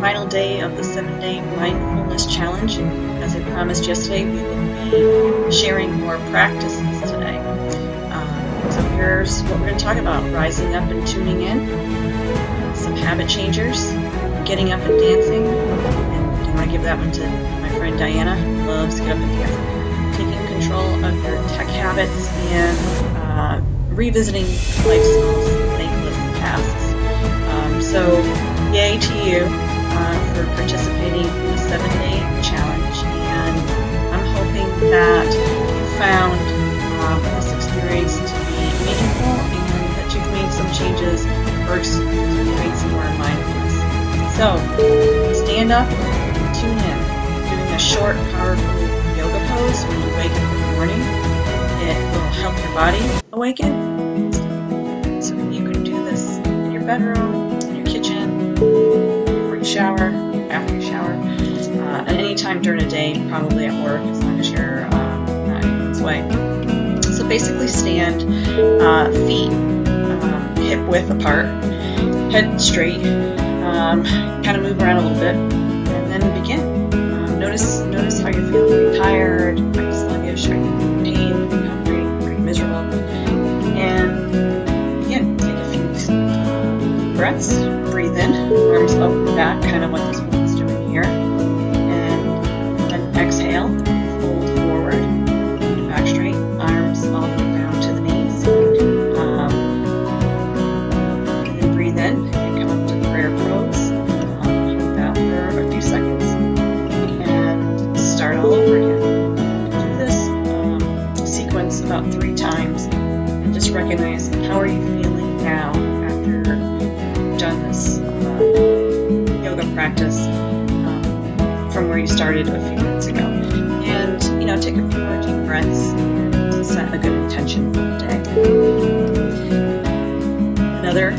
final day of the 7-day mindfulness challenge. And as I promised yesterday, we will be sharing more practices today. So here's what we're going to talk about: rising up and tuning in, some habit changers, getting up and dancing. And I want to give that one to my friend Diana, who loves to get up and dance. Taking control of your tech habits and revisiting lifestyles thankless tasks. So yay to you for participating in the 7-day challenge, and I'm hoping that you found this experience to be meaningful and that you've made some changes or experienced some more mindfulness. So stand up and tune in. Doing a short, powerful yoga pose when you wake up in the morning. It will help your body awaken. So you can do this in your bedroom, in your kitchen, before you shower, after you shower, at any time during the day, probably at work, as long as you're not in its way. So basically stand, feet hip width apart, head straight, kind of move around a little bit, and then begin. Notice how you're feeling. Are you tired? Are you sluggish? Are you in pain? Are you hungry? Are you miserable? And again, take a few deep breaths. Breathe in, arms up and back, kind of what this woman's doing here. And then exhale, fold forward, back straight, arms all the way down to the knees. And then breathe in and come up to the prayer pose. Hold that for a few seconds. Start all over again. Do this sequence about 3 times and just recognize how are you feeling now after you've done this yoga practice from where you started a few minutes ago. And take a few more deep breaths and set a good intention for the day. Another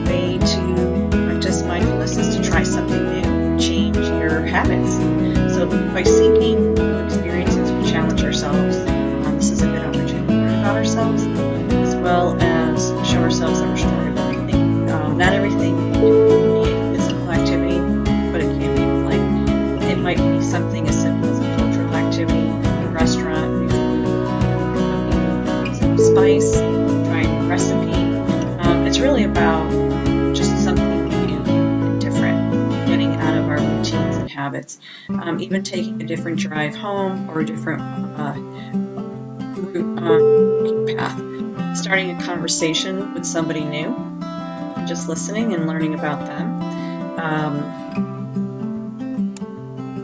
way to practice mindfulness is to try something new, change your habits. So by seeking new experiences, we challenge ourselves. This is a good opportunity to learn about ourselves, as well as show ourselves that we're stronger than we think. Not everything can be a physical activity, but it can be like, it might be something as simple as a cultural activity, a restaurant, new food, some spice, trying a recipe. It's really about just something new and different, getting out of our routines and habits. Even taking a different drive home or a different route path. Starting a conversation with somebody new, just listening and learning about them.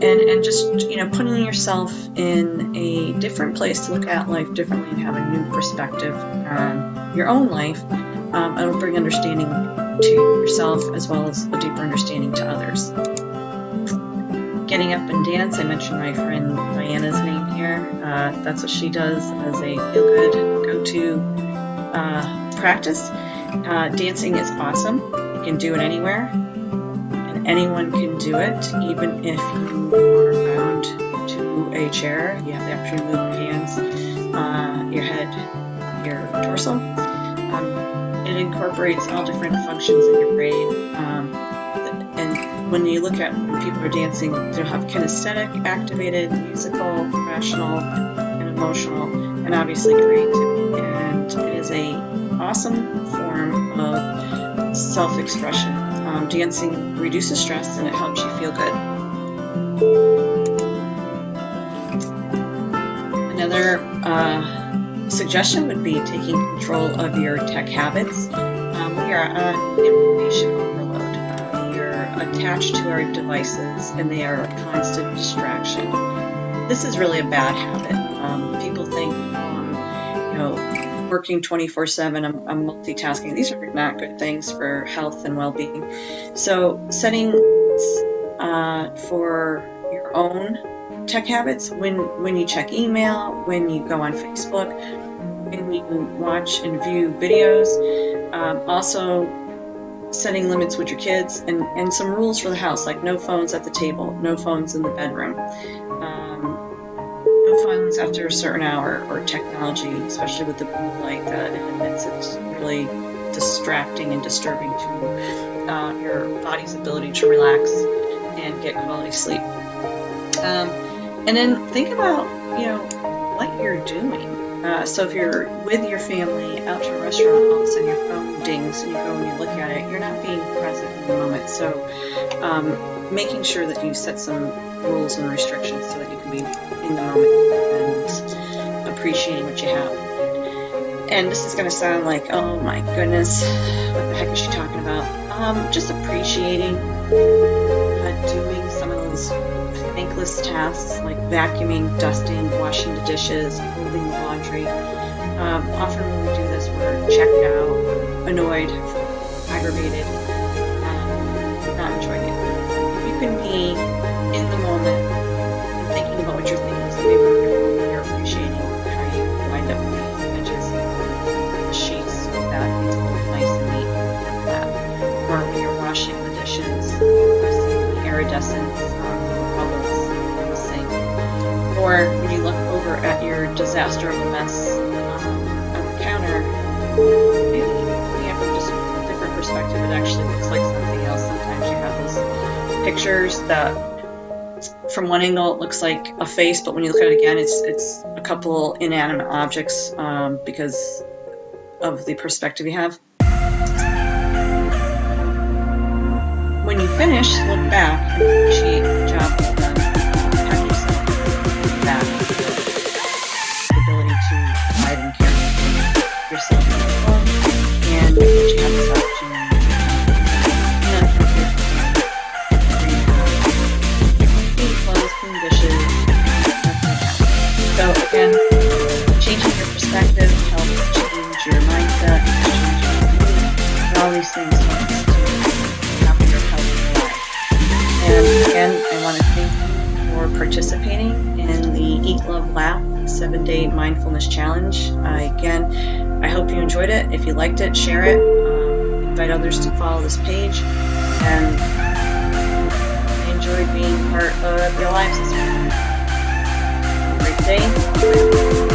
And just putting yourself in a different place to look at life differently and have a new perspective on your own life. It'll bring understanding to yourself as well as a deeper understanding to others. Getting up and dance. I mentioned my friend Diana's name here. That's what she does as a feel-good go-to practice. Dancing is awesome. You can do it anywhere, and anyone can do it, even if you are bound to a chair. You have the opportunity to move your hands, your head, your torso. It incorporates all different functions in your brain. And when you look at when people are dancing, they'll have kinesthetic, activated, musical, rational, and emotional, and obviously creativity. And it is a awesome form of self-expression. Dancing reduces stress and it helps you feel good. Another suggestion would be taking control of your tech habits. We are on information overload. We are attached to our devices and they are a constant distraction. This is really a bad habit. People think, working 24/7, I'm multitasking. These are not good things for health and well-being. So setting for your own tech habits, when you check email, when you go on Facebook, when you watch and view videos, also setting limits with your kids and some rules for the house, like no phones at the table, no phones in the bedroom, no phones after a certain hour, or technology, especially with the blue light that emits. It's really distracting and disturbing to your body's ability to relax and get quality sleep. And then think about, what you're doing. So if you're with your family out to a restaurant, all of a sudden your phone dings and you go and you look at it, you're not being present in the moment. So making sure that you set some rules and restrictions so that you can be in the moment and appreciating what you have. And this is going to sound like, oh my goodness, what the heck is she talking about? Just appreciating doing some of those thankless tasks like vacuuming, dusting, washing the dishes, folding the laundry. Often when we do this, we're checked out, annoyed, aggravated, not enjoying it. If you can be in the moment and thinking about what you're thinking, so maybe you're appreciating how you wind up with the edges of the sheets so that it's nice and neat like that. Or when you're washing the dishes, seeing the iridescence bubbles in the sink. Or when you look over at your disaster of a mess on the counter, maybe looking at it from just a different perspective, it actually looks like something else. Sometimes you have those pictures that from one angle it looks like a face, but when you look at it again, it's a couple inanimate objects because of the perspective you have. When you finish, look back and appreciate the job well done. Pat yourself on the back for the ability to provide and care for yourself at home and that you have this opportunity. Clean clothes, clean dishes, that kind of happen. So again, changing your perspective helps change your mindset, change your mood, and all these things help us to happier, healthier life. And again, I want to thank you for participating in the Eat, Love, Laugh 7-Day Mindfulness Challenge. I hope you enjoyed it. If you liked it, share it. Invite others to follow this page. And I enjoyed being part of your lives this week. Have a great day.